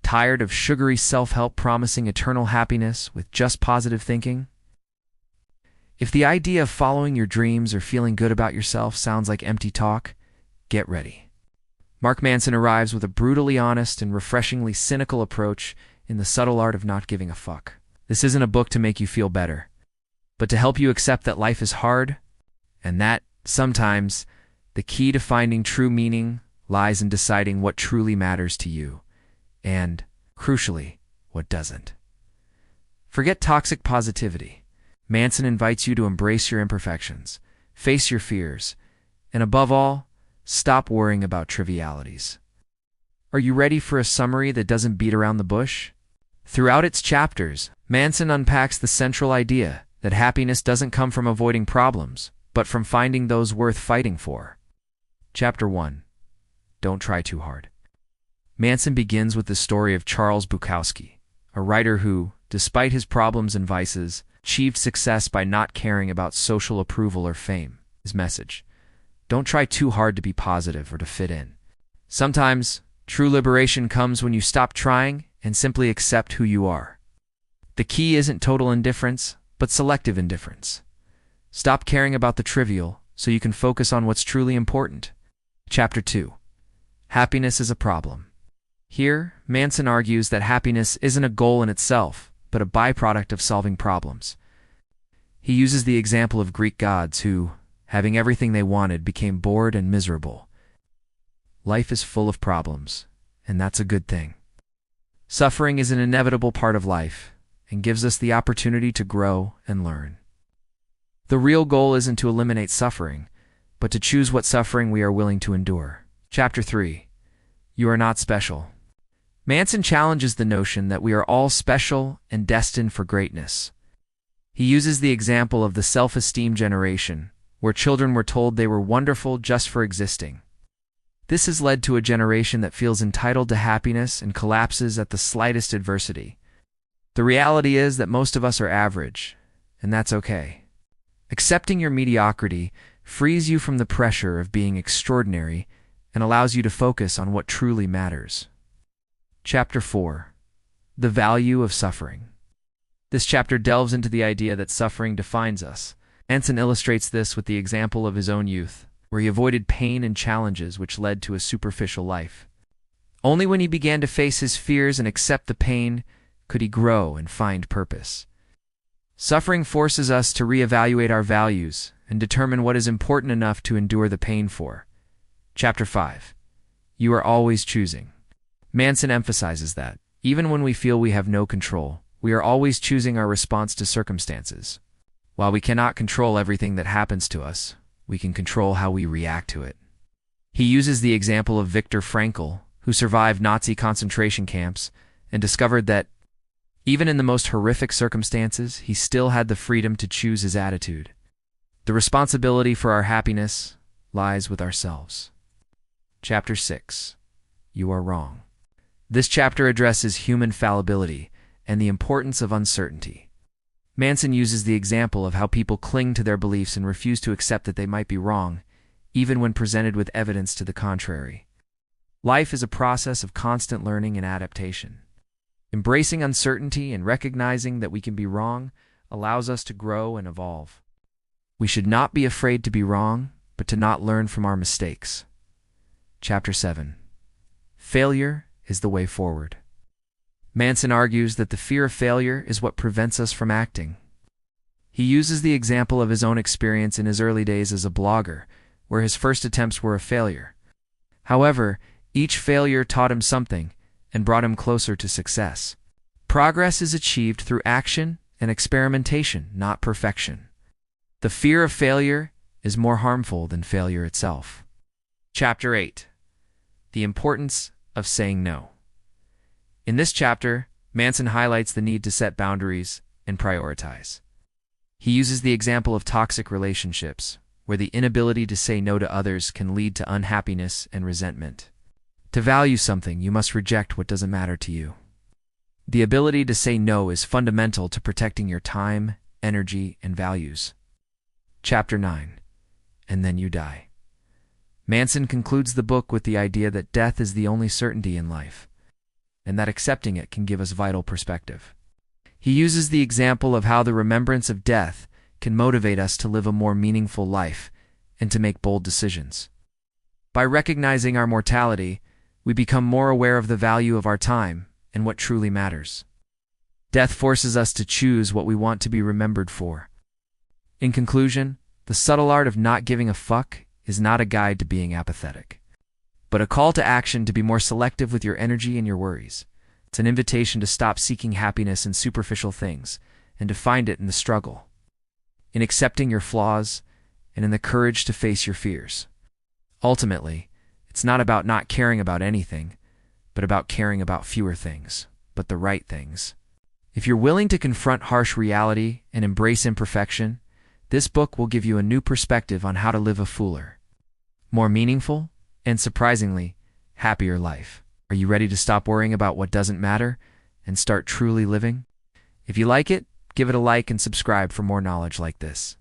Tired of sugary self-help promising eternal happiness with just positive thinking? If the idea of following your dreams or feeling good about yourself sounds like empty talk, get ready. Mark Manson arrives with a brutally honest and refreshingly cynical approach in The Subtle Art of Not Giving a Fuck. This isn't a book to make you feel better, but to help you accept that life is hard, and that, sometimes, the key to finding true meaning lies in deciding what truly matters to you, and, crucially, what doesn't. Forget toxic positivity. Manson invites you to embrace your imperfections, face your fears, and above all, stop worrying about trivialities. Are you ready for a summary that doesn't beat around the bush? Throughout its chapters, Manson unpacks the central idea that happiness doesn't come from avoiding problems, but from finding those worth fighting for. Chapter 1. Don't try too hard. Manson begins with the story of Charles Bukowski, a writer who, despite his problems and vices, achieved success by not caring about social approval or fame. His message: don't try too hard to be positive or to fit in. Sometimes, true liberation comes when you stop trying and simply accept who you are. The key isn't total indifference, but selective indifference. Stop caring about the trivial so you can focus on what's truly important. Chapter 2. Happiness is a problem. Here, Manson argues that happiness isn't a goal in itself, but a byproduct of solving problems. He uses the example of Greek gods who, having everything they wanted, became bored and miserable. Life is full of problems, and that's a good thing. Suffering is an inevitable part of life and gives us the opportunity to grow and learn. The real goal isn't to eliminate suffering, but to choose what suffering we are willing to endure. Chapter 3. You are not special. Manson challenges the notion that we are all special and destined for greatness. He uses the example of the self-esteem generation, where children were told they were wonderful just for existing. This has led to a generation that feels entitled to happiness and collapses at the slightest adversity. The reality is that most of us are average, and that's okay. Accepting your mediocrity frees you from the pressure of being extraordinary and allows you to focus on what truly matters. Chapter 4. The Value of Suffering. This chapter delves into the idea that suffering defines us. Manson illustrates this with the example of his own youth, where he avoided pain and challenges which led to a superficial life. Only when he began to face his fears and accept the pain could he grow and find purpose. Suffering forces us to reevaluate our values and determine what is important enough to endure the pain for. Chapter 5. You are always choosing. Manson emphasizes that, even when we feel we have no control, we are always choosing our response to circumstances. While we cannot control everything that happens to us, we can control how we react to it. He uses the example of Viktor Frankl, who survived Nazi concentration camps and discovered that, even in the most horrific circumstances, he still had the freedom to choose his attitude. The responsibility for our happiness lies with ourselves. Chapter 6. You are wrong. This chapter addresses human fallibility and the importance of uncertainty. Manson uses the example of how people cling to their beliefs and refuse to accept that they might be wrong, even when presented with evidence to the contrary. Life is a process of constant learning and adaptation. Embracing uncertainty and recognizing that we can be wrong allows us to grow and evolve. We should not be afraid to be wrong, but to not learn from our mistakes. Chapter 7. Failure is the way forward. Manson argues that the fear of failure is what prevents us from acting. He uses the example of his own experience in his early days as a blogger, where his first attempts were a failure. However, each failure taught him something and brought him closer to success. Progress is achieved through action and experimentation, not perfection. The fear of failure is more harmful than failure itself. Chapter 8. The Importance of Saying No. In this chapter, Manson highlights the need to set boundaries and prioritize. He uses the example of toxic relationships, where the inability to say no to others can lead to unhappiness and resentment. To value something, you must reject what doesn't matter to you. The ability to say no is fundamental to protecting your time, energy, and values. Chapter 9. And then you die. Manson concludes the book with the idea that death is the only certainty in life. and that accepting it can give us vital perspective. He uses the example of how the remembrance of death can motivate us to live a more meaningful life and to make bold decisions. By recognizing our mortality, we become more aware of the value of our time and what truly matters. Death forces us to choose what we want to be remembered for. In conclusion, the subtle art of not giving a fuck is not a guide to being apathetic, but a call to action to be more selective with your energy and your worries. It's an invitation to stop seeking happiness in superficial things and to find it in the struggle, in accepting your flaws, and in the courage to face your fears. Ultimately, it's not about not caring about anything, but about caring about fewer things, but the right things. If you're willing to confront harsh reality and embrace imperfection, this book will give you a new perspective on how to live a fuller, more meaningful, and surprisingly, happier life. Are you ready to stop worrying about what doesn't matter and start truly living? If you like it, give it a like and subscribe for more knowledge like this.